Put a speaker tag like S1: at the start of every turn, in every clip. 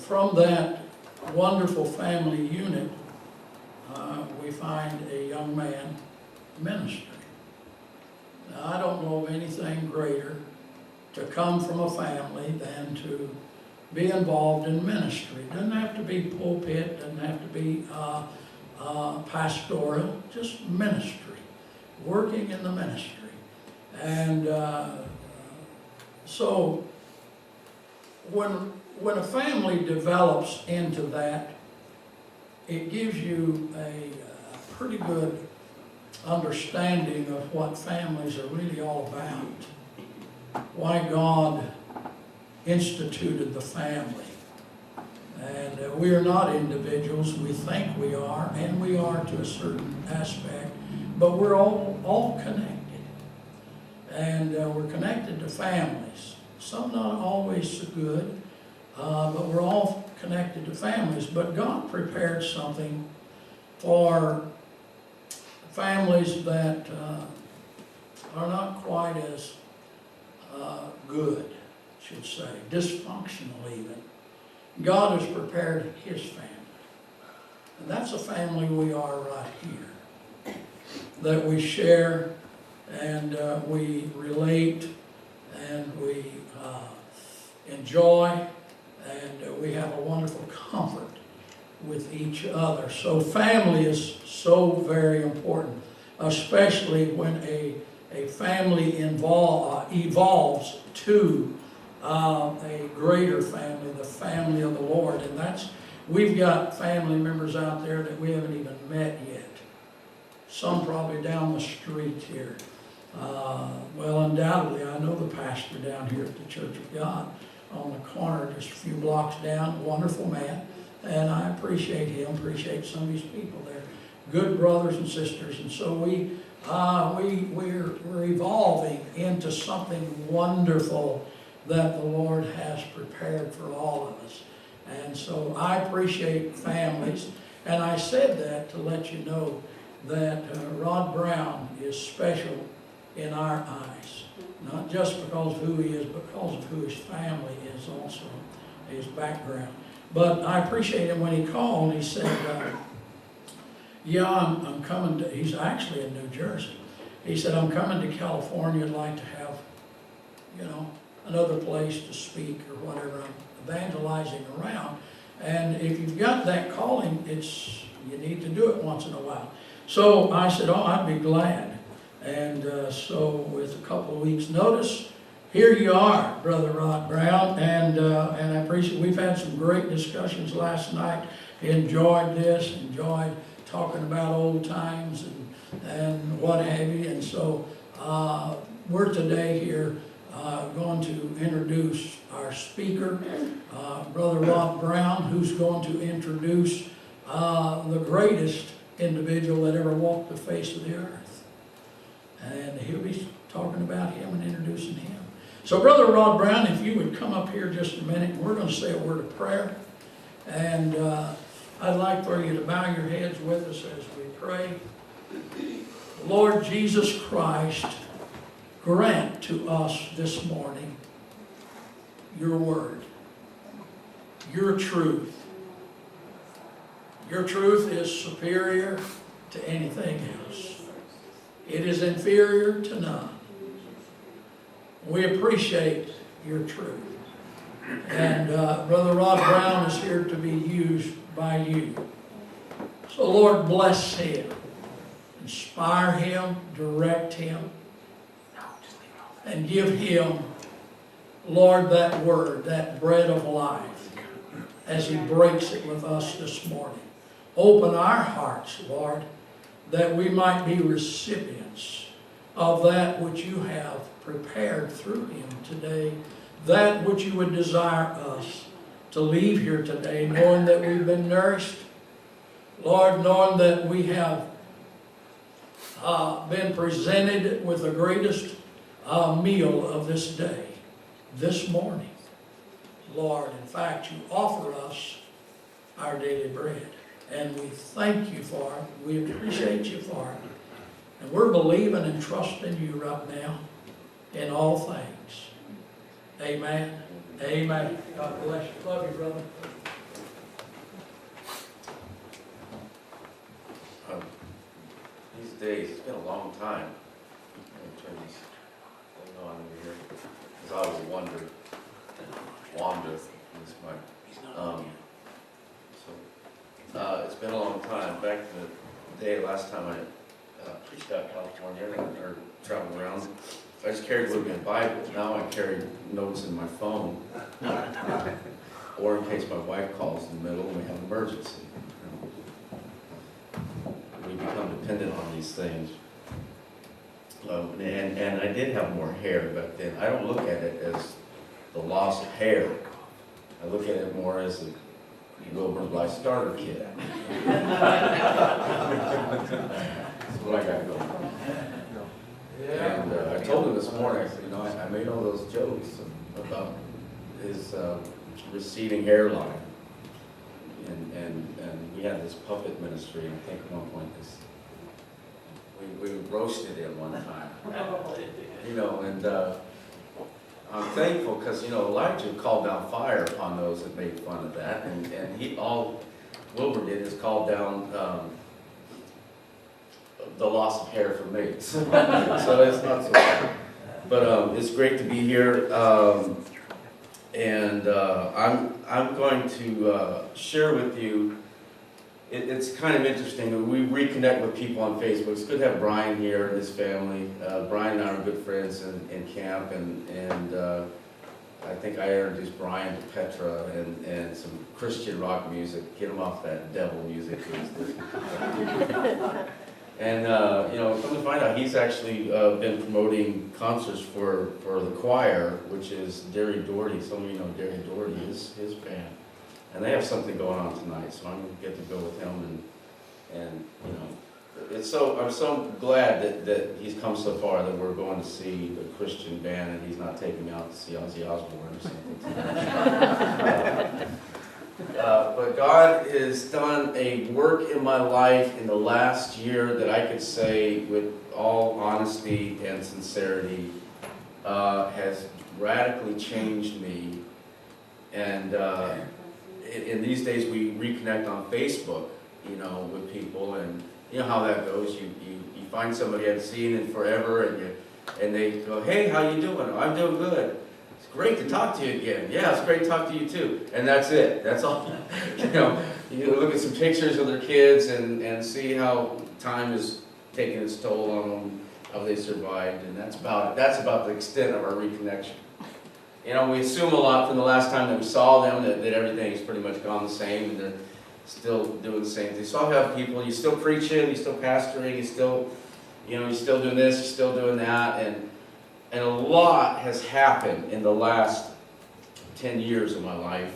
S1: from that wonderful family unit, we find a young man ministry. Now, I don't know of anything greater to come from a family than to be involved in ministry. It doesn't have to be pulpit, doesn't have to be pastoral, just ministry, working in the ministry. And so when a family develops into that, it gives you a pretty good understanding of what families are really all about, why God instituted the family. And we are not individuals. We think we are, and we are to a certain aspect, but we're all connected. And we're connected to families. Some not always so good, but we're all connected to families. But God prepared something for families that are not quite as good, I should say, dysfunctional even. God has prepared His family. And that's a family we are right here, that we share and we relate and we enjoy, and we have a wonderful comfort with each other. So family is so very important, especially when a family evolves to a greater family, the family of the Lord. And we've got family members out there that we haven't even met yet. Some probably down the street here. Well, undoubtedly, I know the pastor down here at the Church of God on the corner, just a few blocks down, wonderful man, and I appreciate him, appreciate some of these people there, good brothers and sisters, and so we're evolving into something wonderful that the Lord has prepared for all of us. And so I appreciate families, and I said that to let you know that Rod Brown is special in our eyes, not just because of who he is, but because of who his family is also, his background. But I appreciate him when he called. He said, yeah, I'm coming to, he's actually in New Jersey. He said, I'm coming to California. I'd like to have, another place to speak or whatever. I'm evangelizing around. And if you've got that calling, you need to do it once in a while. So I said, oh, I'd be glad. And so with a couple of weeks' notice, here you are, Brother Rod Brown, and I appreciate, we've had some great discussions last night, enjoyed this, enjoyed talking about old times and what have you, and so we're today here going to introduce our speaker, Brother Rod Brown, who's going to introduce the greatest individual that ever walked the face of the earth. And he'll be talking about him and introducing him. So Brother Rod Brown, if you would come up here just a minute, we're going to say a word of prayer. And I'd like for you to bow your heads with us as we pray. Lord Jesus Christ, grant to us this morning your word, your truth. Your truth is superior to anything else. It is inferior to none. We appreciate your truth. And Brother Rod Brown is here to be used by you. So Lord, bless him. Inspire him, direct him, and give him, Lord, that word, that bread of life, as he breaks it with us this morning. Open our hearts, Lord, that we might be recipients of that which you have prepared through him today, that which you would desire us to leave here today, knowing that we've been nourished, Lord, knowing that we have been presented with the greatest meal of this day, this morning. Lord, in fact, you offer us our daily bread. And we thank you for it. We appreciate you for it. And we're believing and trusting you right now in all things. Amen. Amen. God bless you. Love you, brother.
S2: days. It's been a long time. Let me turn this thing on over here, because I always wonder. Is my, it's been a long time. Back to the day last time I preached out California or traveled around. I just carried with me a Bible. Now I carry notes in my phone, or in case my wife calls in the middle and we have an emergency. We become dependent on these things. And I did have more hair back then. I don't look at it as the loss of hair. I look at it more as a Wilbur's Life starter kit. That's what I got going. And I told him this morning, I said, I made all those jokes about his receding hairline. And we had this puppet ministry, and I think at one point we roasted him one time. And I'm thankful because, Elijah called down fire upon those that made fun of that. And all Wilbur did is call down the loss of hair from me. So it's not so bad. But it's great to be here. I'm going to share with you, it's kind of interesting. We reconnect with people on Facebook. It's good to have Brian here and his family. Brian and I are good friends in camp, and I think I introduced Brian to Petra and some Christian rock music, get him off that devil music. And, come to find out, he's actually been promoting concerts for the choir, which is Derry Doherty. Some of you know Derry Doherty, his band. And they have something going on tonight, so I'm going to get to go with him. And I'm so glad that he's come so far that we're going to see a Christian band and he's not taking me out to see Ozzy Osbourne or something. But God has done a work in my life in the last year that I could say with all honesty and sincerity has radically changed me. And in these days we reconnect on Facebook, with people, and you know how that goes. You find somebody you haven't seen in forever, and they go, "Hey, how you doing?" "I'm doing good." "It's great to talk to you again." "Yeah, it's great to talk to you too." And that's it. That's all. You look at some pictures of their kids and see how time is taking its toll on them, how they survived, and that's about it. That's about the extent of our reconnection. We assume a lot from the last time that we saw them that everything has pretty much gone the same, and they're still doing the same thing. So I have people, you're still preaching, you're still pastoring, you're still doing this, you're still doing that, and a lot has happened in the last 10 years of my life.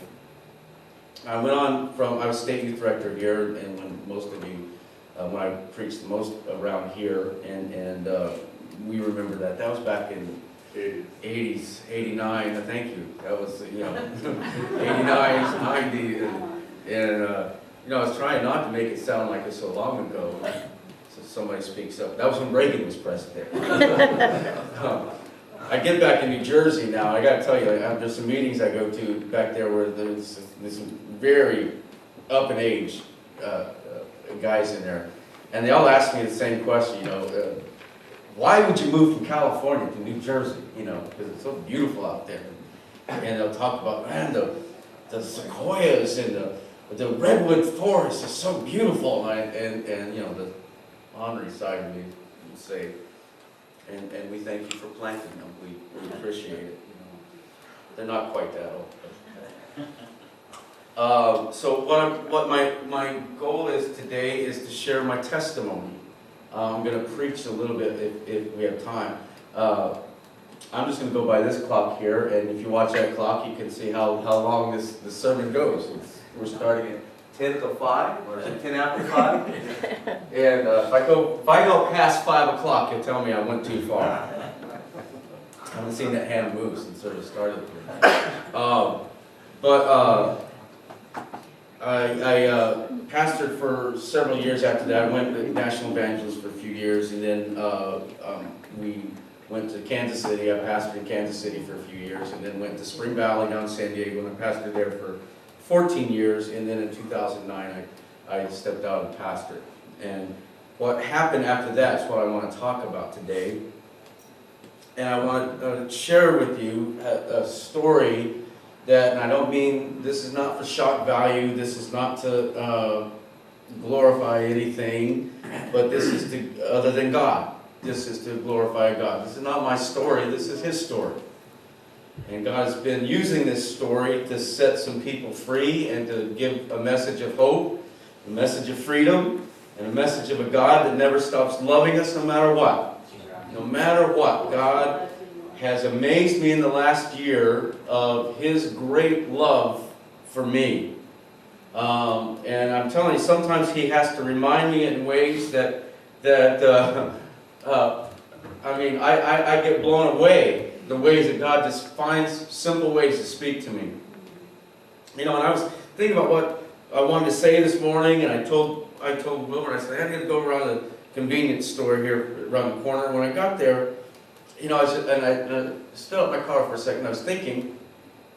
S2: I was state youth director here, and when most of you, when I preached the most around here, and we remember that. That was back in 80s, 89, thank you. That was, 89, 90, and I was trying not to make it sound like it's so long ago. So somebody speaks up. That was when Reagan was president. I get back in New Jersey now. I got to tell you, there's some meetings I go to back there where there's some very up in age guys in there, and they all ask me the same question. Why would you move from California to New Jersey? Because it's so beautiful out there. And they'll talk about, man, the sequoias and the redwood forest is so beautiful. And the honorary side of me would say, and we thank you for planting them. We appreciate it. They're not quite that old. So what my goal is today is to share my testimony. I'm going to preach a little bit if we have time. I'm just going to go by this clock here, and if you watch that clock, you can see how long this sermon goes. We're starting at 10 to 5, or is it 10 after 5? And if I go past 5 o'clock, you'll tell me I went too far. I haven't seen that hand move since sort of started. I pastored for several years after that. I went to national evangelist for a few years, and then we went to Kansas City. I pastored in Kansas City for a few years, and then went to Spring Valley down in San Diego, and I pastored there for 14 years, and then in 2009 I stepped out and pastored. And what happened after that is what I want to talk about today. And I want to share with you a story that, and I don't mean, this is not for shock value, this is not to glorify anything, but this is to, other than God. This is to glorify God. This is not my story, this is His story. And God has been using this story to set some people free and to give a message of hope, a message of freedom, and a message of a God that never stops loving us no matter what. No matter what. God has amazed me in the last year of His great love for me. And I'm telling you, sometimes He has to remind me in ways that I get blown away. The ways that God just finds simple ways to speak to me. You know, and I was thinking about what I wanted to say this morning, and I told Wilbur, I said, I had to go around the convenience store here around the corner. When I got there, you know, I stood up my car for a second. I was thinking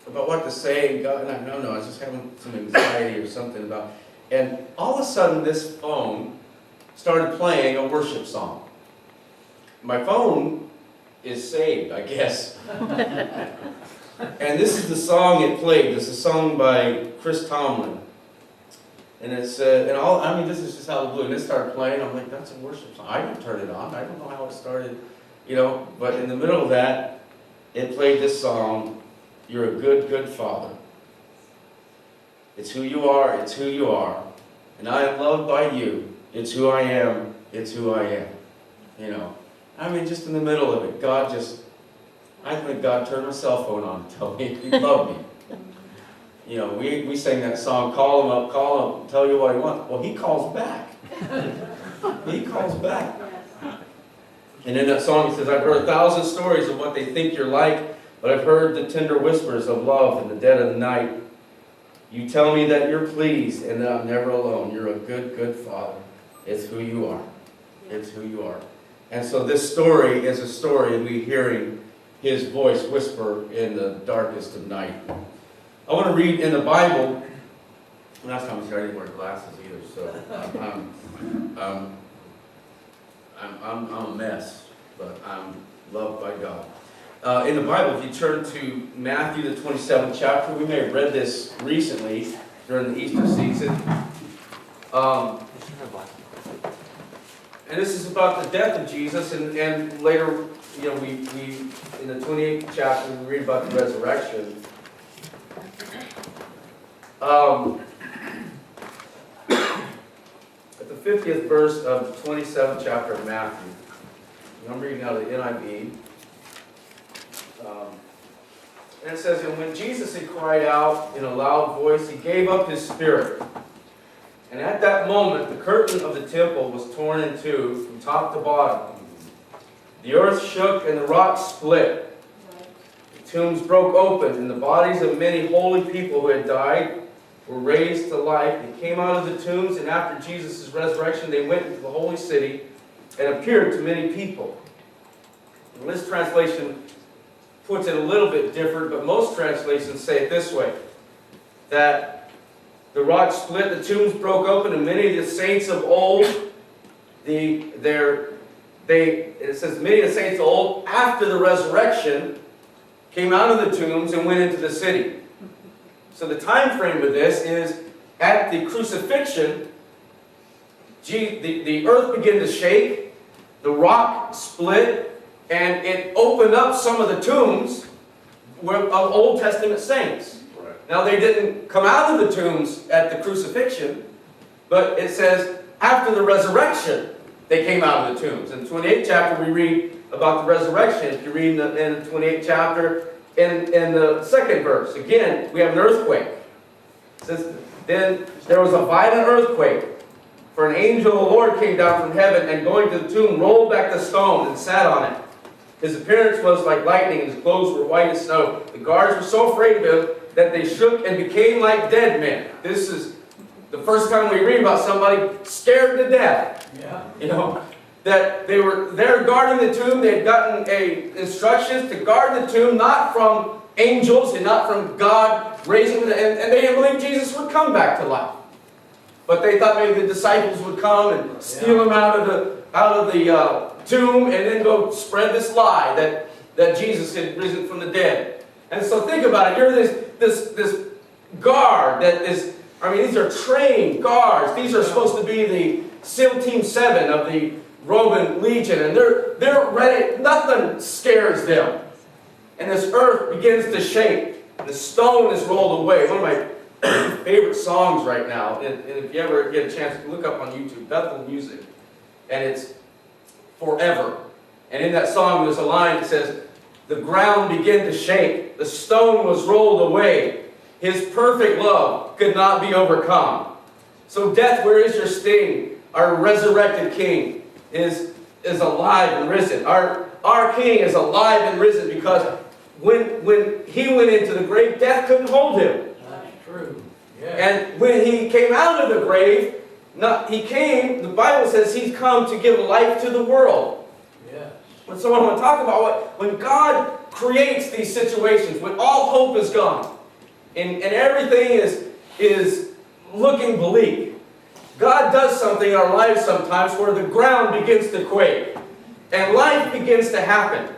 S2: about what to say, and God, and I was just having some anxiety or something about. And all of a sudden, this phone started playing a worship song. My phone is saved, I guess. And this is the song it played. It's a song by Chris Tomlin. And it's, this is just out of the blue. And it started playing. I'm like, that's a worship song. I didn't turn it on. I don't know how it started, you know. But in the middle of that, it played this song, You're a Good, Good Father. It's who you are. It's who you are. And I am loved by you. It's who I am. It's who I am. You know. I mean, just in the middle of it, I think God turned my cell phone on to tell me He loved me. You know, we sang that song, call Him up, call Him, tell you what He wants. Well, He calls back. He calls back. And in that song, He says, I've heard 1,000 stories of what they think you're like, but I've heard the tender whispers of love in the dead of the night. You tell me that you're pleased and that I'm never alone. You're a good, good Father. It's who you are. It's who you are. And so this story is a story of me hearing His voice whisper in the darkest of night. I want to read in the Bible. Last time I didn't wear glasses either, so I'm a mess, but I'm loved by God. In the Bible, if you turn to Matthew the 27th chapter, we may have read this recently during the Easter season. And this is about the death of Jesus, and later, you know, we in the 28th chapter, we read about the resurrection. At the 50th verse of the 27th chapter of Matthew, I'm reading out of the NIV, and it says, and when Jesus had cried out in a loud voice, He gave up His spirit. And at that moment, the curtain of the temple was torn in two from top to bottom. The earth shook and the rocks split. The tombs broke open, and the bodies of many holy people who had died were raised to life. They came out of the tombs, and after Jesus' resurrection, they went into the holy city and appeared to many people. And this translation puts it a little bit different, but most translations say it this way, that the rocks split, the tombs broke open, and many of the saints of old, it says many of the saints of old, after the resurrection, came out of the tombs and went into the city. So the time frame of this is at the crucifixion, the earth began to shake, the rock split, and it opened up some of the tombs of Old Testament saints. Now, they didn't come out of the tombs at the crucifixion, but it says after the resurrection, they came out of the tombs. In the 28th chapter, we read about the resurrection. If you read in the 28th chapter, in the second verse, again, we have an earthquake. It says, then there was a violent earthquake, for an angel of the Lord came down from heaven, and going to the tomb, rolled back the stone and sat on it. His appearance was like lightning, and his clothes were white as snow. The guards were so afraid of him that they shook and became like dead men. This is the first time we read about somebody scared to death. Yeah. You know, that they were there guarding the tomb. They had gotten instructions to guard the tomb, not from angels and not from God raising them, and they didn't believe Jesus would come back to life. But they thought maybe the disciples would come and steal him out of the tomb and then go spread this lie that Jesus had risen from the dead. And so think about it. You're this guard that is, I mean, these are trained guards. These are supposed to be the SEAL Team 7 of the Roman Legion. And they're ready. Nothing scares them. And this earth begins to shake. The stone is rolled away. One of my favorite songs right now. And if you ever get a chance to look up on YouTube, Bethel Music. And it's Forever. And in that song there's a line that says, the ground began to shake. The stone was rolled away. His perfect love could not be overcome. So death, where is your sting? Our resurrected King is alive and risen. Our King is alive and risen because when he went into the grave, death couldn't hold him.
S1: That's true. Yeah. And
S2: when he came out of the grave, the Bible says he's come to give life to the world.
S1: Yes.
S2: When someone want to talk about when God creates these situations, when all hope is gone, and everything is looking bleak, God does something in our lives sometimes where the ground begins to quake, and life begins to happen.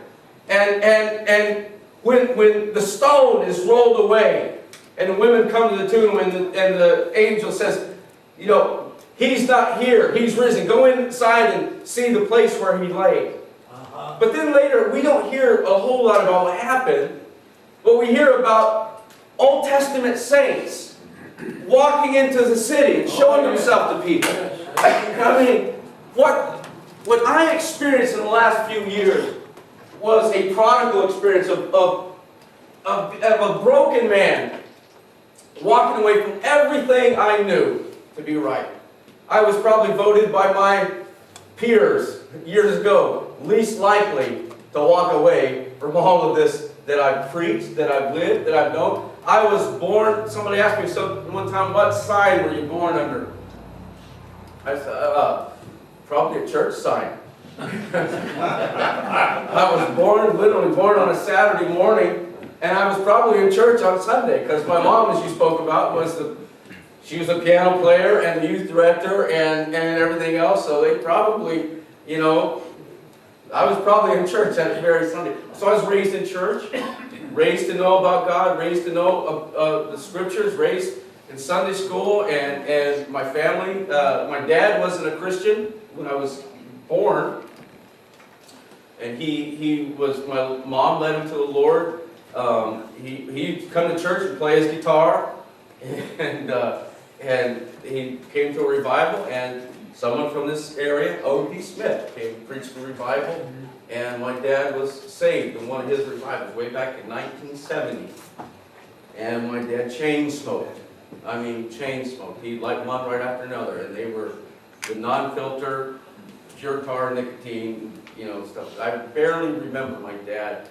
S2: And when the stone is rolled away, and the women come to the tomb, and the angel says, you know, he's not here, he's risen. Go inside and see the place where he lay. But then later, we don't hear a whole lot about what happened, but we hear about Old Testament saints walking into the city and showing himself to people. I mean, what I experienced in the last few years was a prodigal experience of a broken man walking away from everything I knew to be right. I was probably voted by my peers years ago least likely to walk away from all of this that I've preached, that I've lived, that I've known. I was born, somebody asked me one time, what sign were you born under? I said, probably a church sign. I was literally born on a Saturday morning, and I was probably in church on Sunday, because my mom, as you spoke about, she was a piano player and the youth director and everything else, so they probably, you know, I was probably in church that very Sunday. So I was raised in church, raised to know about God, raised to know the Scriptures, raised in Sunday school, and my family. My dad wasn't a Christian when I was born, and my mom led him to the Lord. He'd come to church and play his guitar, and he came to a revival, and someone from this area, O.D. Smith, came to preach the revival, and my dad was saved in one of his revivals way back in 1970. And my dad chain smoked. I mean, chain smoked. He'd light one right after another, and they were the non-filter, pure tar, nicotine, you know, stuff. I barely remember my dad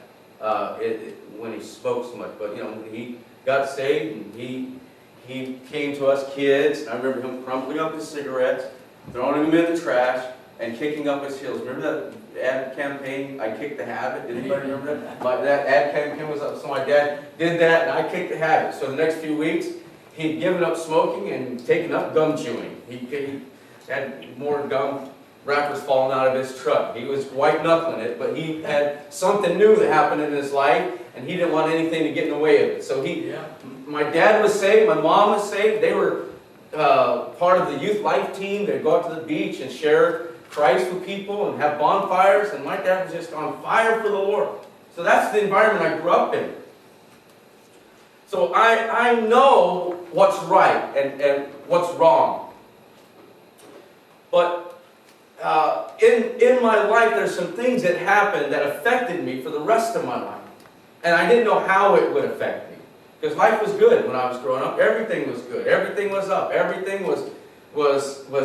S2: when he smoked so much, but you know, he got saved, and he came to us kids. I remember him crumpling up his cigarettes, throwing them in the trash, and kicking up his heels. Remember that ad campaign, I Kicked the Habit? Did anybody remember that? That ad campaign was up, so my dad did that, and I kicked the habit. So the next few weeks, he'd given up smoking and taken up gum chewing. He had more gum wrappers falling out of his truck. He was white knuckling it, but he had something new that happened in his life, and he didn't want anything to get in the way of it. So my dad was saved, my mom was saved. They were part of the youth life team. They'd go out to the beach and share Christ with people and have bonfires, and my dad was just on fire for the Lord. So that's the environment I grew up in. So I know what's right and what's wrong. But in my life, there's some things that happened that affected me for the rest of my life. And I didn't know how it would affect me. Because life was good when I was growing up. Everything was good. Everything was up. Everything was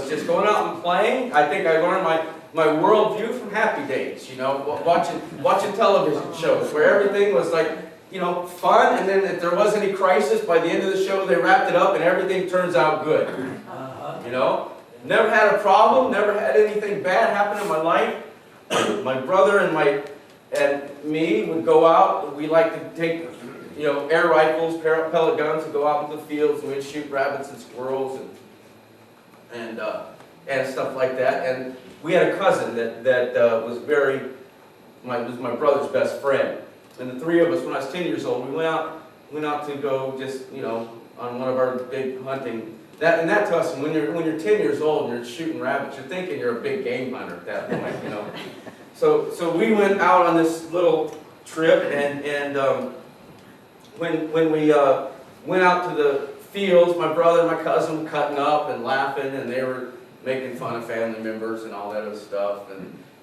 S2: just going out and playing. I think I learned my worldview from Happy Days, you know, watching television shows where everything was like, you know, fun, and then if there was any crisis, by the end of the show they wrapped it up and everything turns out good. You know? Never had a problem, never had anything bad happen in my life. My brother and me would go out. We like to take, you know, air rifles, pellet guns, and go out into the fields and we'd shoot rabbits and squirrels. and stuff like that. And we had a cousin that was was my brother's best friend. And the three of us, when I was 10 years old, we went out to go just, on one of our big hunting. That to us, when you're 10 years old and you're shooting rabbits, you're thinking you're a big game hunter at that point, So we went out on this little trip, and when we went out to the fields, my brother and my cousin were cutting up and laughing, and they were making fun of family members and all that other stuff.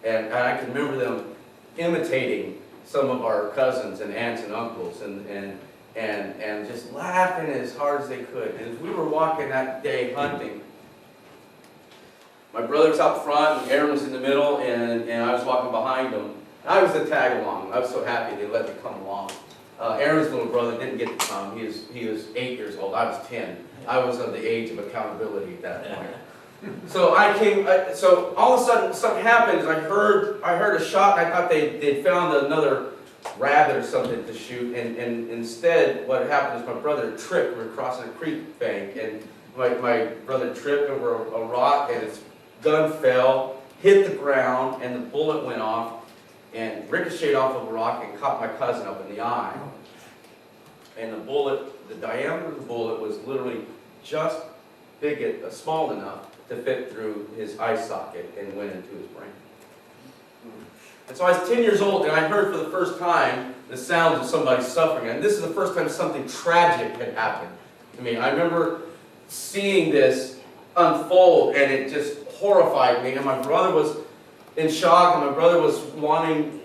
S2: And I can remember them imitating some of our cousins and aunts and uncles, and just laughing as hard as they could. And as we were walking that day hunting, my brother was out front, and Aaron was in the middle, and I was walking behind him. I was the tag along. I was so happy they let me come along. Aaron's little brother didn't get to come. He was 8 years old. I was 10. I was of the age of accountability at that point. So I came. So all of a sudden, something happened. I heard a shot. And I thought they'd found another rabbit or something to shoot. And instead, what happened is my brother tripped. We were crossing a creek bank, and my brother tripped over a rock, and his gun fell, hit the ground, and the bullet went off and ricocheted off of a rock and caught my cousin up in the eye. And the diameter of the bullet was literally just small enough to fit through his eye socket and went into his brain. And so I was 10 years old, and I heard for the first time the sounds of somebody suffering. And this is the first time something tragic had happened to me. I remember seeing this unfold, and it just horrified me. And my brother was in shock, and my brother was wanting,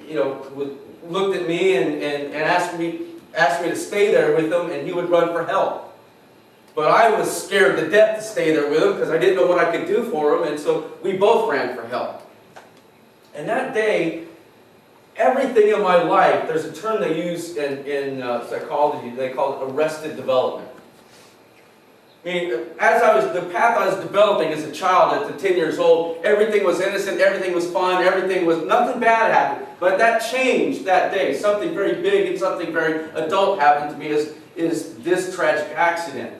S2: looked at me and asked me to stay there with him, and he would run for help. But I was scared to death to stay there with him because I didn't know what I could do for him, and so we both ran for help. And that day, everything in my life, there's a term they use in psychology, they call it arrested development. I mean, the path I was developing as a child at 10 years old, everything was innocent, everything was fun, nothing bad happened. But that changed that day. Something very big and something very adult happened to me is this tragic accident.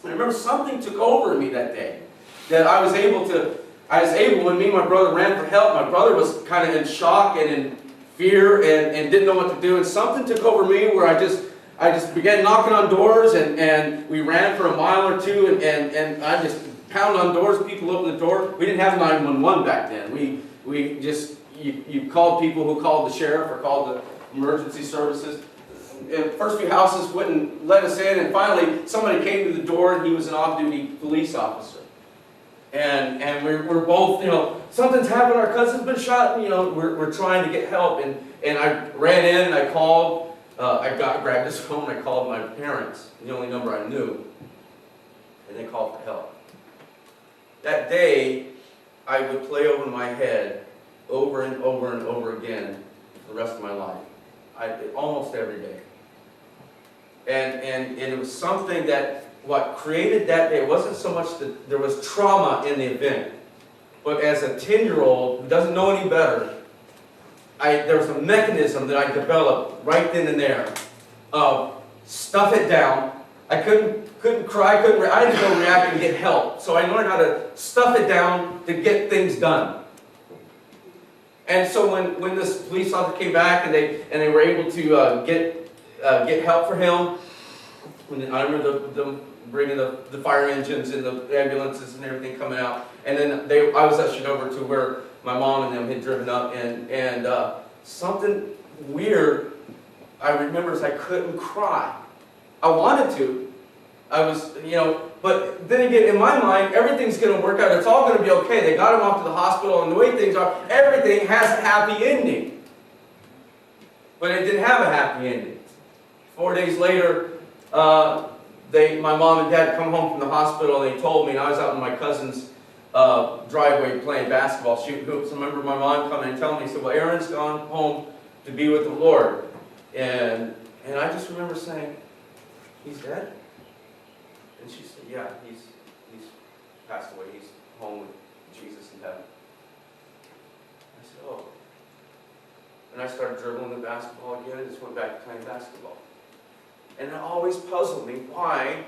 S2: And I remember something took over in me that day. That I was able, when me and my brother ran for help, my brother was kind of in shock and in fear and didn't know what to do. And something took over me where I just began knocking on doors, and we ran for a mile or two, and I just pounded on doors. People opened the door. We didn't have 911 back then. We just, you called people who called the sheriff or called the emergency services. And first few houses wouldn't let us in, and finally somebody came to the door, and he was an off-duty police officer. And we're both, something's happened, our cousin's been shot, we're trying to get help. And I ran in, and I called. Grabbed his phone, and I called my parents, the only number I knew, and they called for help. That day, I would play over in my head over and over and over again for the rest of my life, almost every day. And it was something that, what created that day, it wasn't so much that there was trauma in the event, but as a 10-year-old who doesn't know any better, there was a mechanism that I developed right then and there of stuff it down. I couldn't cry, I had to go react and get help. So I learned how to stuff it down to get things done. And so when this police officer came back and they were able to get help for him, I remember them bringing the fire engines and the ambulances and everything coming out, and then I was ushered over to where my mom and them had driven up, and something weird I remember is I couldn't cry. I wanted to. I was, but then again, in my mind, everything's going to work out. It's all going to be okay. They got him off to the hospital, and the way things are, everything has a happy ending. But it didn't have a happy ending. 4 days later, my mom and dad come home from the hospital, and they told me, and I was out in my cousin's driveway playing basketball, shooting hoops. I remember my mom coming and telling me, well, Aaron's gone home to be with the Lord. And I just remember saying, he's dead? And she said, yeah, he's passed away. He's home with Jesus in heaven. I said, oh. And I started dribbling the basketball again and just went back to playing basketball. And it always puzzled me why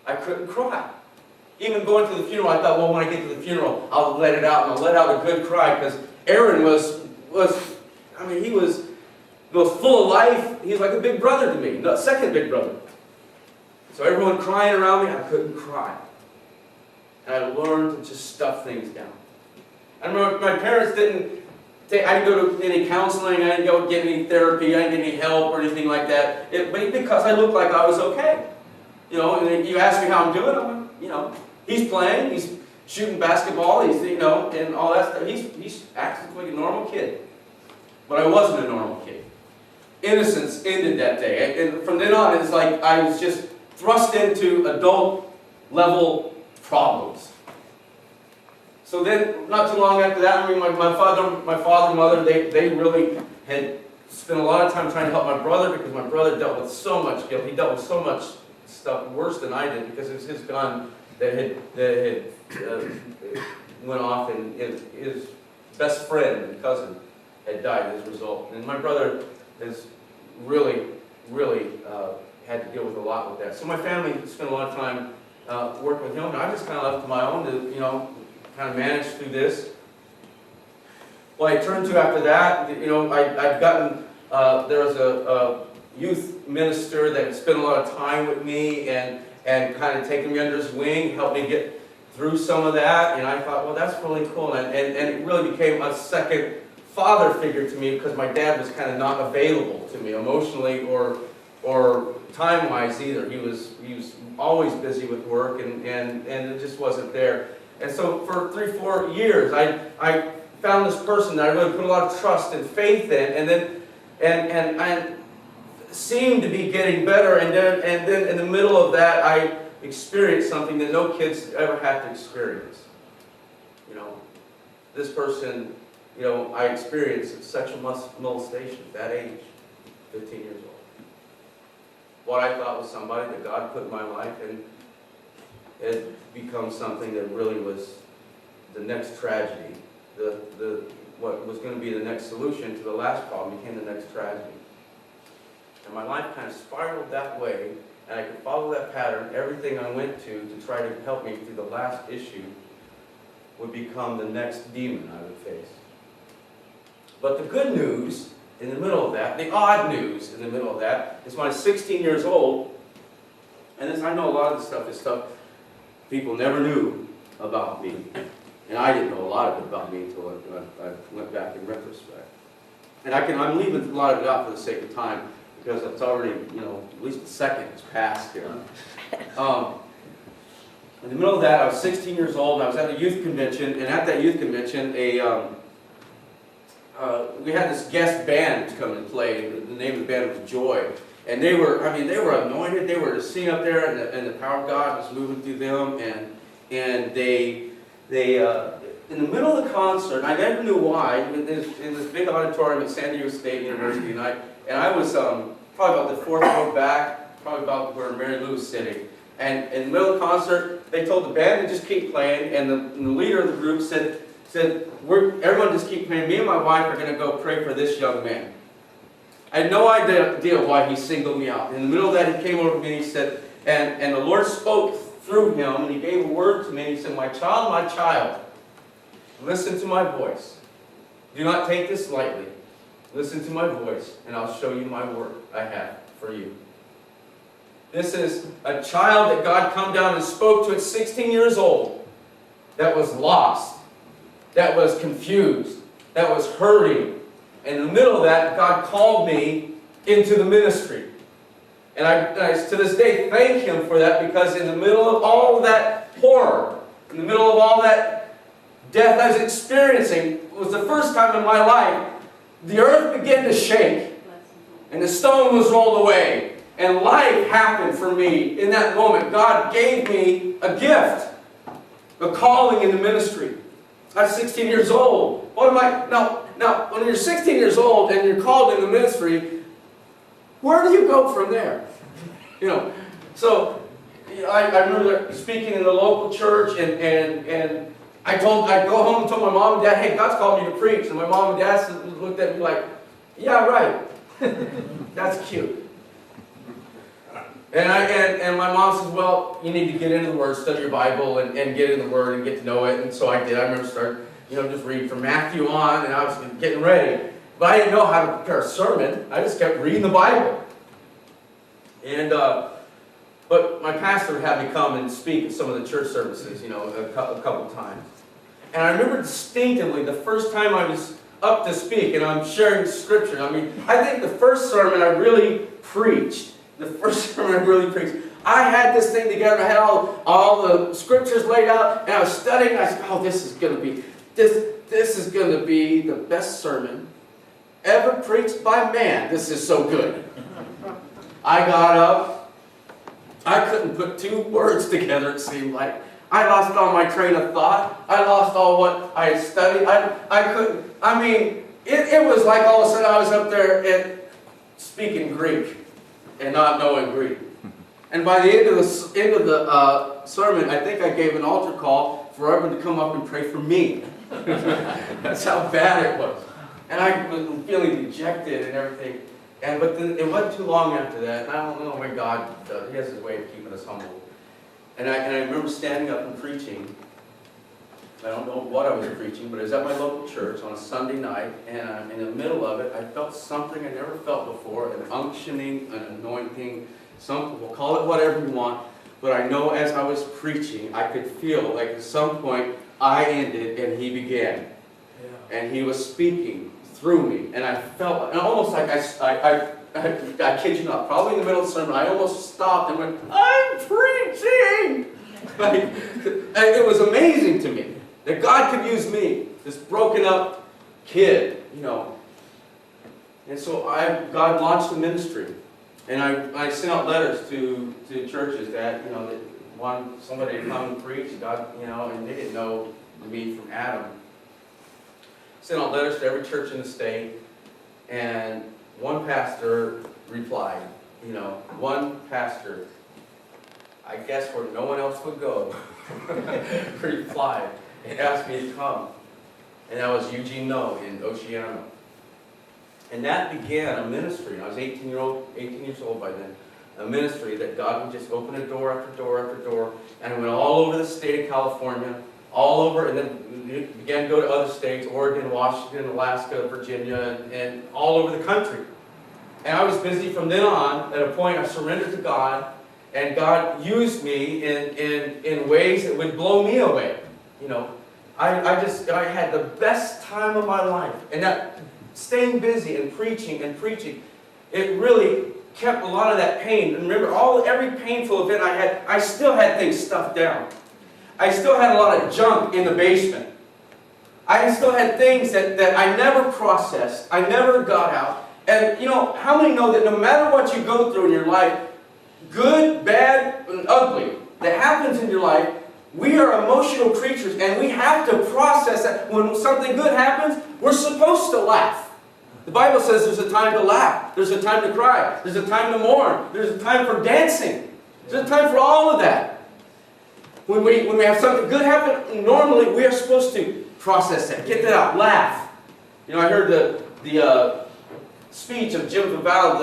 S2: I couldn't cry. Even going to the funeral, I thought, well, when I get to the funeral, I'll let it out, and I'll let out a good cry, because Aaron was, I mean, he was full of life. He was like a big brother to me, the second big brother. So everyone crying around me, I couldn't cry. And I learned to just stuff things down. I remember my parents didn't, I didn't go to any counseling, I didn't go get any therapy, I didn't get any help or anything like that. But because I looked like I was okay. You know, and you ask me how I'm doing, I'm like, you know, he's playing, he's shooting basketball, he's, you know, and all that stuff. He's acting like a normal kid. But I wasn't a normal kid. Innocence ended that day. And from then on, it's like I was just thrust into adult level problems. So then, not too long after that, I mean, my father and mother, they really had spent a lot of time trying to help my brother, because my brother dealt with so much guilt. He dealt with so much stuff worse than I did, because it was his gun that had went off, and his best friend and cousin had died as a result. And my brother has really had to deal with a lot with that. So my family spent a lot of time working with him, and I just kind of left to my own to, you know, kind of manage through this. Well, I turned to after that, you know, I'd gotten, there was a youth minister that had spent a lot of time with me and kind of taken me under his wing, helped me get through some of that, and I thought, well, that's really cool, and it really became a second father figure to me, because my dad was kind of not available to me emotionally or time-wise either. He was always busy with work, and it just wasn't there. And so for 3-4 years, I found this person that I really put a lot of trust and faith in, and I seemed to be getting better, and then in the middle of that, I experienced something that no kids ever had to experience. You know, this person, you know, I experienced sexual molestation at that age, 15 years old. What I thought was somebody that God put in my life, and it become something that really was the next tragedy. What was going to be the next solution to the last problem became the next tragedy. And my life kind of spiraled that way, and I could follow that pattern. Everything I went to try to help me through the last issue would become the next demon I would face. But the good news in the middle of that, the odd news in the middle of that, is when I was 16 years old, and this, I know a lot of this stuff is stuff people never knew about me. And I didn't know a lot of it about me until I went back in retrospect. And I'm leaving a lot of it out for the sake of time, because it's already, you know, at least the second has passed here. In the middle of that, I was 16 years old, and I was at a youth convention, and at that youth convention, we had this guest band come and play. The name of the band was Joy. And they were anointed. They were seen up there, and the power of God was moving through them. And they in the middle of the concert, I never knew why, in this big auditorium at San Diego State University, and I was probably about the fourth row back, probably about where Mary Lou was sitting. And in the middle of the concert, they told the band to just keep playing, and the leader of the group said, everyone just keep praying. Me and my wife are going to go pray for this young man. I had no idea why he singled me out. In the middle of that, he came over to me and he said, and the Lord spoke through him, and he gave a word to me, and he said, my child, listen to my voice. Do not take this lightly. Listen to my voice, and I'll show you my work I have for you. This is a child that God come down and spoke to at 16 years old, that was lost, that was confused, that was hurting. And in the middle of that, God called me into the ministry. And I to this day, thank Him for that, because in the middle of all of that horror, in the middle of all that death I was experiencing, it was the first time in my life, the earth began to shake, and the stone was rolled away, and life happened for me in that moment. God gave me a gift, a calling in the ministry. I was 16 years old. What am I? Now, when you're 16 years old and you're called in the ministry, where do you go from there? You know, so I remember speaking in the local church, and I'd go home and told my mom and dad, hey, God's called me to preach. And my mom and dad looked at me like, yeah, right. That's cute. And my mom says, well, you need to get into the Word, study your Bible, and get in the Word and get to know it. And so I did. I remember starting, just reading from Matthew on, and I was getting ready. But I didn't know how to prepare a sermon. I just kept reading the Bible. And but my pastor had me come and speak at some of the church services, a couple times. And I remember distinctively the first time I was up to speak, and I'm sharing scripture. I mean, I think the first sermon I really preached, I had this thing together. I had all the scriptures laid out, and I was studying. And I said, "Oh, this is going to be the best sermon ever preached by man. This is so good." I got up. I couldn't put two words together, it seemed like. I lost all my train of thought. I lost all what I had studied. I couldn't. I mean, it was like all of a sudden I was up there and speaking Greek and not knowing Greek. And by the end of the sermon, I think I gave an altar call for everyone to come up and pray for me. That's how bad it was. And I was feeling dejected and everything. But then it wasn't too long after that. And I don't know why God does. He has his way of keeping us humble. And I remember standing up and preaching. I don't know what I was preaching, but it was at my local church on a Sunday night, and in the middle of it, I felt something I never felt before, an unctioning, an anointing, we'll call it whatever you want, but I know as I was preaching, I could feel like at some point, I ended and he began. Yeah. And he was speaking through me, and I felt, and almost like I kid you not, probably in the middle of the sermon, I almost stopped and went, "I'm preaching!" It was amazing to me that God could use me, this broken up kid, And so God launched a ministry, and I sent out letters to churches that somebody to come and preach, God, and they didn't know me from Adam. Sent out letters to every church in the state, and one pastor replied, one pastor, I guess where no one else would go, replied and asked me to come. And that was Eugene No in Oceano. And that began a ministry. I was 18 years old by then. A ministry that God would just open a door after door after door. And it went all over the state of California, all over, and then it began to go to other states, Oregon, Washington, Alaska, Virginia, and all over the country. And I was busy from then on. At a point I surrendered to God, and God used me in ways that would blow me away. I had the best time of my life. And that staying busy and preaching, it really kept a lot of that pain. And remember, every painful event I had, I still had things stuffed down. I still had a lot of junk in the basement. I still had things that I never processed, I never got out. And how many know that no matter what you go through in your life, good, bad, and ugly, that happens in your life, we are emotional creatures, and we have to process that. When something good happens, we're supposed to laugh. The Bible says there's a time to laugh, there's a time to cry, there's a time to mourn, there's a time for dancing, there's a time for all of that. When we have something good happen, normally we are supposed to process that, get that out, laugh. I heard the speech of Jim Favale,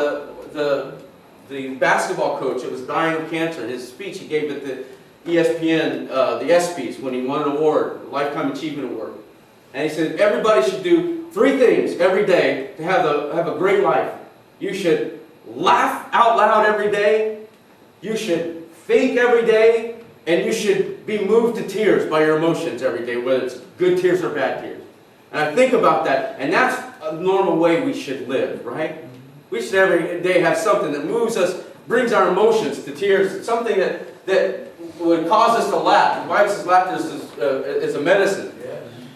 S2: the basketball coach that was dying of cancer. In his speech he gave at the ESPN, the ESPYs, when he won an award, Lifetime Achievement Award. And he said, everybody should do 3 things every day to have a great life. You should laugh out loud every day, you should think every day, and you should be moved to tears by your emotions every day, whether it's good tears or bad tears. And I think about that, and that's a normal way we should live, right? We should every day have something that moves us, brings our emotions to tears, something that would cause us to laugh. The Bible says laughter is a medicine.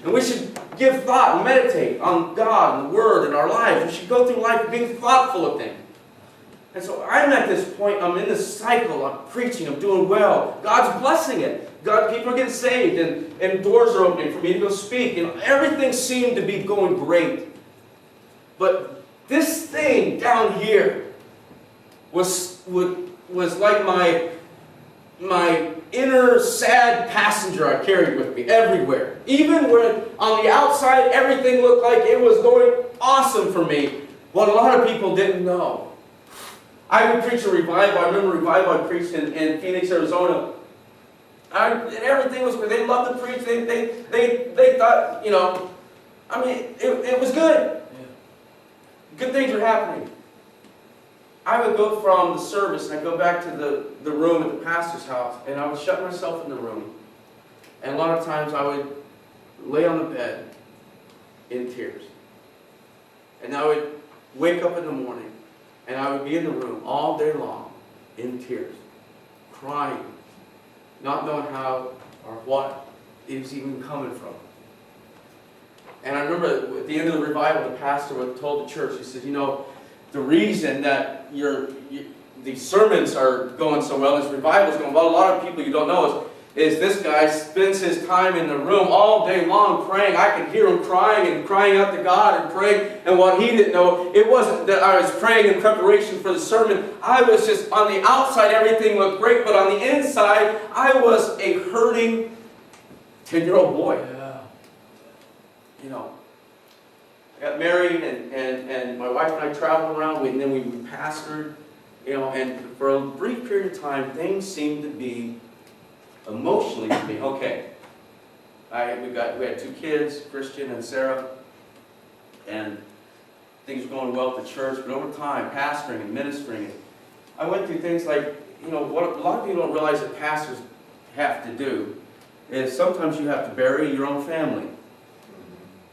S2: And we should give thought and meditate on God and the Word in our lives. We should go through life being thoughtful of things. And so I'm at this point, I'm in this cycle, I'm preaching, I'm doing well. God's blessing it. People are getting saved, and doors are opening for me to go speak. Everything seemed to be going great. But this thing down here was like my inner sad passenger I carried with me everywhere. Even when on the outside everything looked like it was going awesome for me, what a lot of people didn't know I would preach a revival. I remember a revival I preached in Phoenix, Arizona. And everything was good. They loved to preach. They thought, you know, I mean, it was good. Good things were happening. I would go from the service and I'd go back to the room at the pastor's house, and I would shut myself in the room. And a lot of times I would lay on the bed in tears. And I would wake up in the morning, and I would be in the room all day long in tears, crying, not knowing how or what it was even coming from. And I remember at the end of the revival, the pastor told the church, he said, you know, the reason that these sermons are going so well, this revival is going well, a lot of people you don't know is this guy spends his time in the room all day long praying. I could hear him crying and crying out to God and praying. And what he didn't know, it wasn't that I was praying in preparation for the sermon. I was just, on the outside, everything looked great. But on the inside, I was a hurting 10-year-old boy.
S1: Yeah.
S2: You know, I got married, and my wife and I traveled around, and then we pastored, you know, and for a brief period of time, things seemed to be emotionally to me okay. We had 2 kids, Christian and Sarah, and things were going well at the church. But over time, pastoring and ministering, I went through things like, you know, what a lot of people don't realize that pastors have to do is sometimes you have to bury your own family.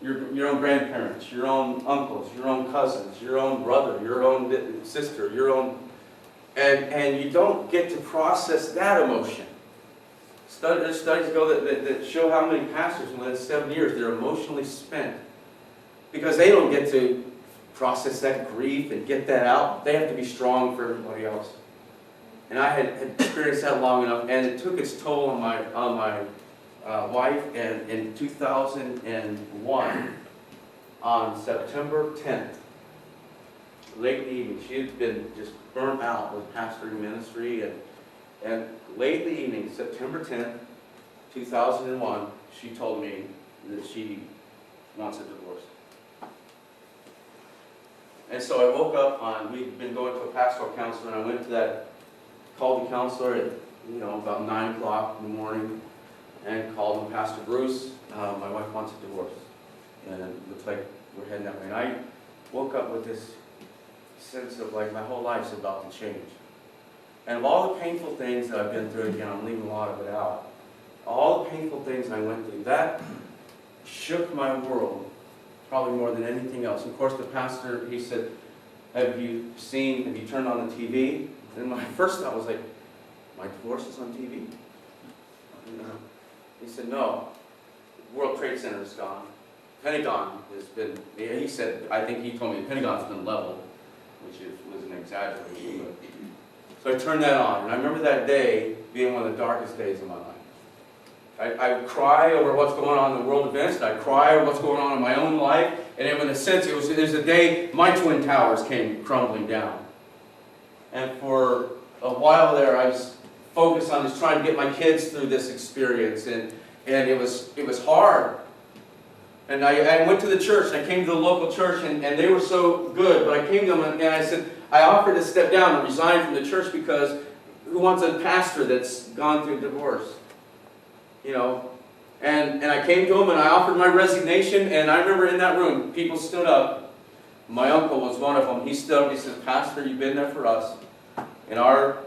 S2: Your own grandparents, your own uncles, your own cousins, your own brother, your own sister, your own... And you don't get to process that emotion. There's studies go that show how many pastors in the last 7 years, they're emotionally spent. Because they don't get to process that grief and get that out. They have to be strong for everybody else. And I had experienced that long enough, and it took its toll on my wife, and in 2001, on September 10th, late in the evening, she had been just burnt out with pastoring ministry, and late in the evening, September 10th, 2001, she told me that she wants a divorce. And so I woke up we'd been going to a pastoral counselor, and I went to that, called the counselor at, you know, about 9 o'clock in the morning, and called him, Pastor Bruce, my wife wants a divorce. And it looks like we're heading that way. And I woke up with this sense of like my whole life's about to change. And of all the painful things that I've been through, again, I'm leaving a lot of it out, all the painful things I went through, that shook my world probably more than anything else. Of course, the pastor, he said, have you turned on the TV? And my first thought was like, my divorce is on TV? You know? He said, no, World Trade Center is gone. Pentagon has been, he said, I think he told me the Pentagon's been leveled, which was an exaggeration. So I turned that on, and I remember that day being one of the darkest days of my life. I would cry over what's going on in the world events, and I'd cry over what's going on in my own life, and in a sense, it was a day my Twin Towers came crumbling down. And for a while there, I was focused on just trying to get my kids through this experience, and it was hard. And I went to the church, and I came to the local church, and they were so good, but I came to them and I said, I offered to step down and resign from the church because who wants a pastor that's gone through divorce? You know? And I came to them and I offered my resignation, and I remember in that room, people stood up. My uncle was one of them. He stood up, he said, Pastor, you've been there for us in our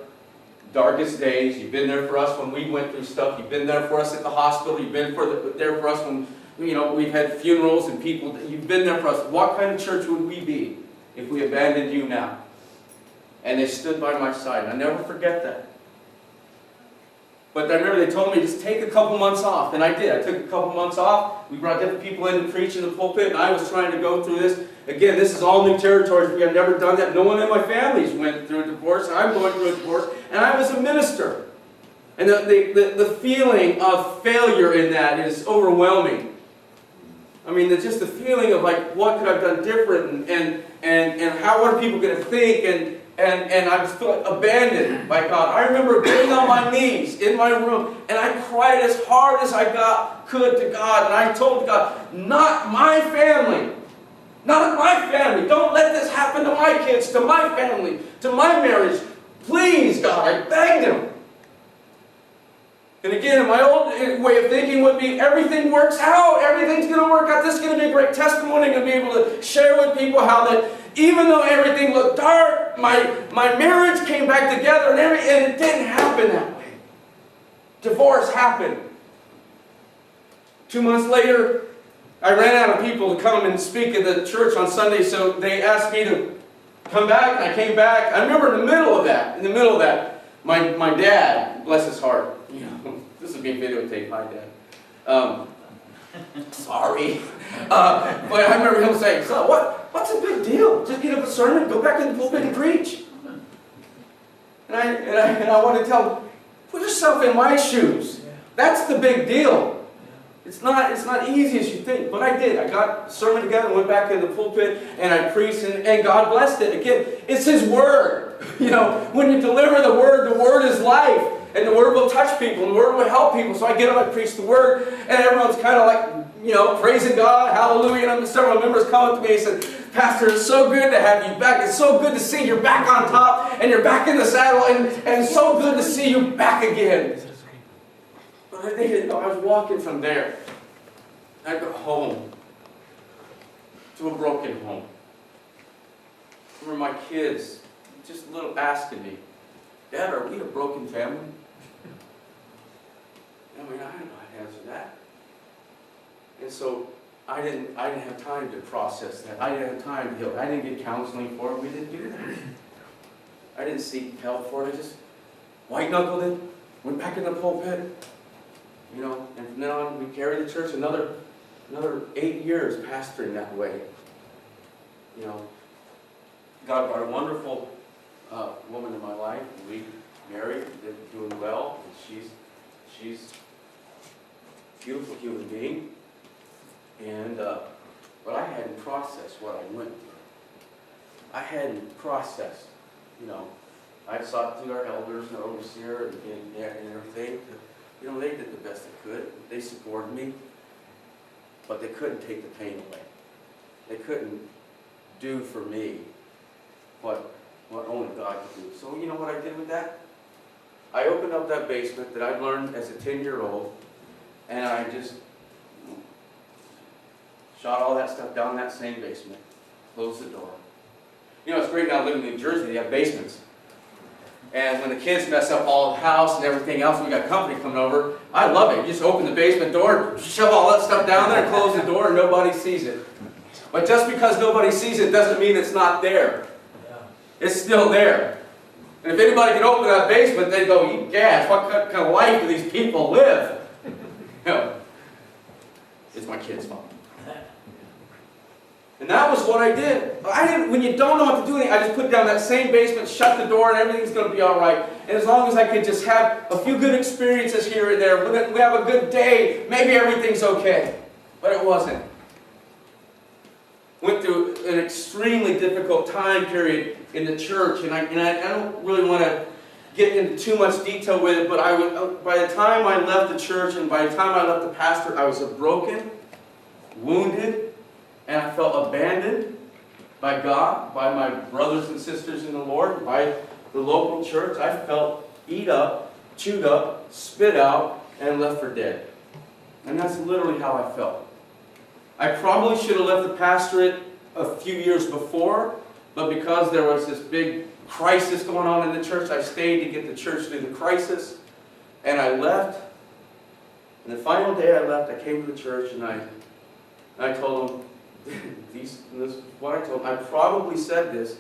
S2: darkest days. You've been there for us when we went through stuff. You've been there for us at the hospital. You've been there for us when, you know, we've had funerals and people. You've been there for us. What kind of church would we be if we abandoned you now? And they stood by my side. And I'll never forget that. But I remember they told me, just take a couple months off. And I did. I took a couple months off. We brought different people in to preach in the pulpit. And I was trying to go through this. Again, this is all new territory. We have never done that. No one in my families went through a divorce. And I'm going through a divorce. And I was a minister. And the feeling of failure in that is overwhelming. I mean, just the feeling of like, what could I have done different? And how are people going to think? And I was feeling abandoned by God. I remember getting on my knees in my room, and I cried as hard as I could to God. And I told God, not my family, Not my family. Don't let this happen to my kids, to my family, to my marriage. Please, God, I begged him. And again, my old way of thinking would be, everything works out. Everything's going to work out. This is going to be a great testimony. I'm going to be able to share with people how that even though everything looked dark, my marriage came back together, and it didn't happen that way. Divorce happened. 2 months later, I ran out of people to come and speak at the church on Sunday, so they asked me to come back, and I came back. I remember in the middle of that, my dad, bless his heart, this is being videotaped, my dad. Sorry. But I remember him saying, "So what's the big deal? Just get up a sermon, go back in the pulpit and preach." And I want to tell him, put yourself in my shoes. That's the big deal. It's not easy as you think, but I did. I got the sermon together and went back in the pulpit and I preached, and God blessed it. Again, it's His Word. When you deliver the Word is life, and the Word will touch people, and the Word will help people. So I get up, I preach the Word, and everyone's kind of like, praising God, hallelujah. And several members come up to me and said, "Pastor, it's so good to have you back. It's so good to see you're back on top, and you're back in the saddle, and it's so good to see you back again." But they didn't know I was walking from there. I go home to a broken home, where my kids just asking me, "Dad, are we a broken family?" I don't know how to answer that. And so I didn't have time to process that. I didn't have time to heal. I didn't get counseling for it. We didn't do that. I didn't seek help for it. I just white-knuckled it, went back in the pulpit, and from then on we carried the church another 8 years pastoring that way. God brought a wonderful woman in my life. We married, they're doing well, and she's a beautiful human being. And but I hadn't processed what I went through. I hadn't processed, I sought through our elders and our overseer and everything. They did the best they could. They supported me, but they couldn't take the pain away. They couldn't do for me what only God could do. So you know what I did with that? I opened up that basement that I learned as a 10-year-old, and I just shot all that stuff down that same basement, closed the door. It's great now living in New Jersey, they have basements. And when the kids mess up all the house and everything else, we got company coming over, I love it. You just open the basement door, shove all that stuff down there, close the door, and nobody sees it. But just because nobody sees it doesn't mean it's not there. It's still there. And if anybody could open that basement, they'd go, "You gas, what kind of life do these people live?" It's my kids' fault. And that was what I did. When you don't know what to do, I just put down that same basement, shut the door, and everything's going to be all right. And as long as I could just have a few good experiences here and there, we have a good day, maybe everything's okay. But it wasn't. Went through an extremely difficult time period in the church, and I don't really want to get into too much detail with it, but by the time I left the church and by the time I left the pastor, I was broken, wounded, and I felt abandoned by God, by my brothers and sisters in the Lord, by the local church. I felt eat up, chewed up, spit out, and left for dead. And that's literally how I felt. I probably should have left the pastorate a few years before, but because there was this big crisis going on in the church, I stayed to get the church through the crisis, and I left. And the final day I left, I came to the church, and I told them, this is what I told them. I probably said this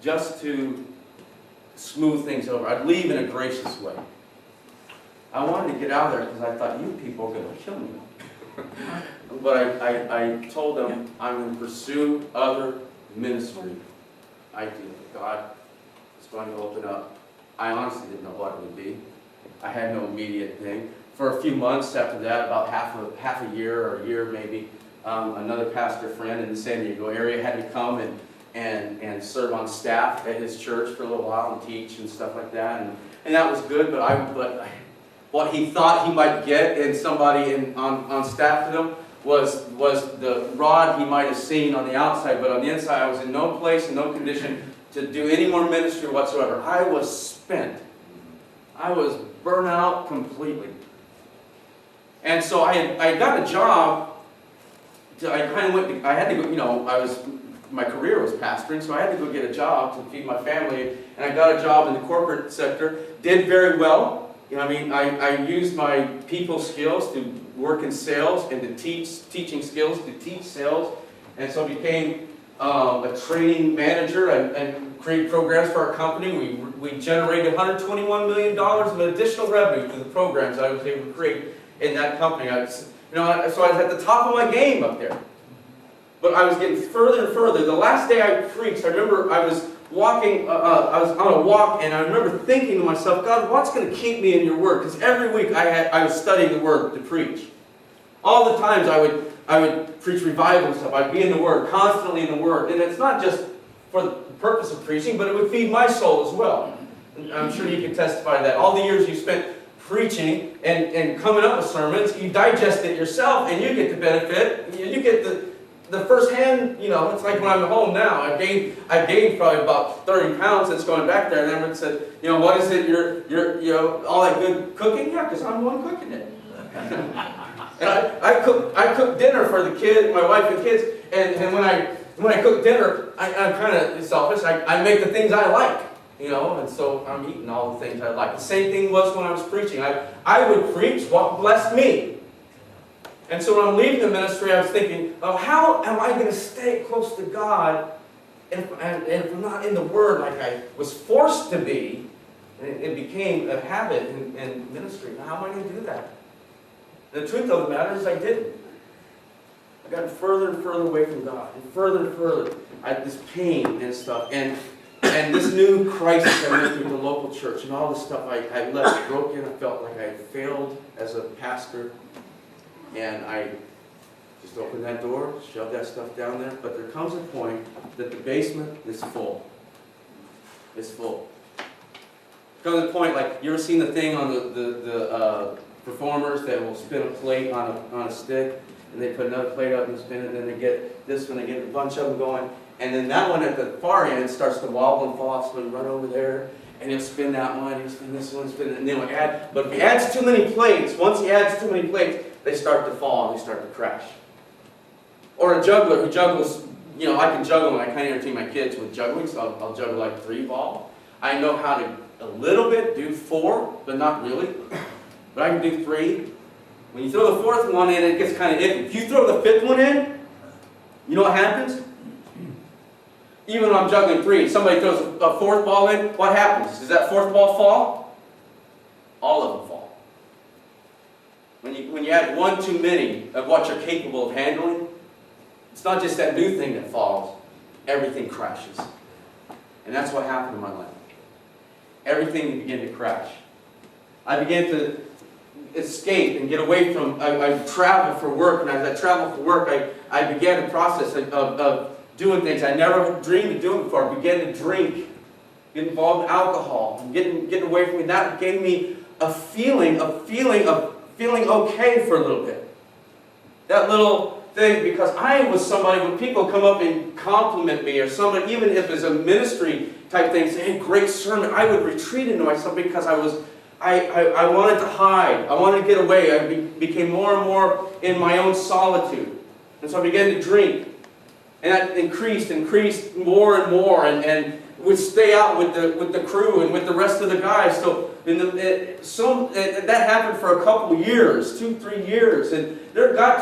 S2: just to smooth things over. I'd leave in a gracious way. I wanted to get out of there because I thought, you people are going to kill me. But I told them I'm going to pursue other ministry ideas. God is going to open up. I honestly didn't know what it would be. I had no immediate thing. For a few months after that, about half a year or a year maybe, another pastor friend in the San Diego area had me come and serve on staff at his church for a little while and teach and stuff like that. And that was good, but what he thought he might get in somebody on staff to them was the rod he might have seen on the outside, but on the inside I was in no place and no condition to do any more ministry whatsoever. I was spent. I was burnt out completely. And so I got a job. I had to go, my career was pastoring, so I had to go get a job to feed my family. And I got a job in the corporate sector, did very well. I used my people skills to work in sales and to teaching skills to teach sales. And so I became a training manager and created programs for our company. We generated $121 million of additional revenue through the programs I was able to create in that company. So I was at the top of my game up there. But I was getting further and further. The last day I preached, I remember I was walking, I was on a walk, and I remember thinking to myself, God, what's going to keep me in your word? Because every week I was studying the word to preach. All the times I would preach revival stuff. I'd be in the word, constantly in the word. And it's not just for the purpose of preaching, but it would feed my soul as well. And I'm sure you can testify to that. All the years you spent preaching and coming up with sermons, you digest it yourself, and you get the benefit. You get the first hand, it's like when I'm at home now. I gained probably about 30 pounds since going back there. And everyone said, what is it? You're all that good cooking? Yeah, because I'm the one cooking it. And I cook dinner for the kids, my wife and kids. And when I cook dinner, I'm kind of selfish. I make the things I like, and so I'm eating all the things I like. The same thing was when I was preaching. I would preach what blessed me. And so when I'm leaving the ministry, I was thinking, how am I going to stay close to God if I'm not in the Word like I was forced to be? And it became a habit in ministry. Now, how am I going to do that? The truth of the matter is I didn't. I got further and further away from God, and further. I had this pain and stuff, and this new crisis I went through the local church, and all this stuff. I left broken. I felt like I failed as a pastor. And I just opened that door, shoved that stuff down there. But there comes a point that the basement is full. It's full. There comes a point, like, you ever seen the thing on the performers that will spin a plate on a stick, and they put another plate up and spin it, and then they get this one, they get a bunch of them going, and then that one at the far end starts to wobble and fall off, so you run over there, and he'll spin that one, he'll spin this one, spin it, and then he'll add. But if he adds too many plates, once he adds too many plates, they start to fall and they start to crash. Or a juggler who juggles, I can juggle and I can't entertain my kids with juggling, so I'll juggle like 3 ball. I know how to a little bit do 4, but not really. But I can do 3. When you throw the 4th one in, it gets kind of iffy. If you throw the 5th one in, you know what happens? Even when I'm juggling 3, somebody throws a 4th ball in, what happens? Does that 4th ball fall? All of them fall. When you add 1 too many of what you're capable of handling, it's not just that new thing that falls, everything crashes. And that's what happened in my life. Everything began to crash. I began to escape and get away from, I traveled for work, and as I traveled for work, I began a process of doing things I never dreamed of doing before. I began to drink, get involved in alcohol, and getting away from me. That gave me a feeling of feeling okay for a little bit. That little thing, because I was somebody, when people come up and compliment me, or somebody, even if it's a ministry type thing, say, hey, great sermon, I would retreat into myself because I wanted to hide. I wanted to get away. I became more and more in my own solitude. And so I began to drink. And that increased more and more, and would stay out with the crew and with the rest of the guys. So that happened for a couple years, 2-3 years, and there got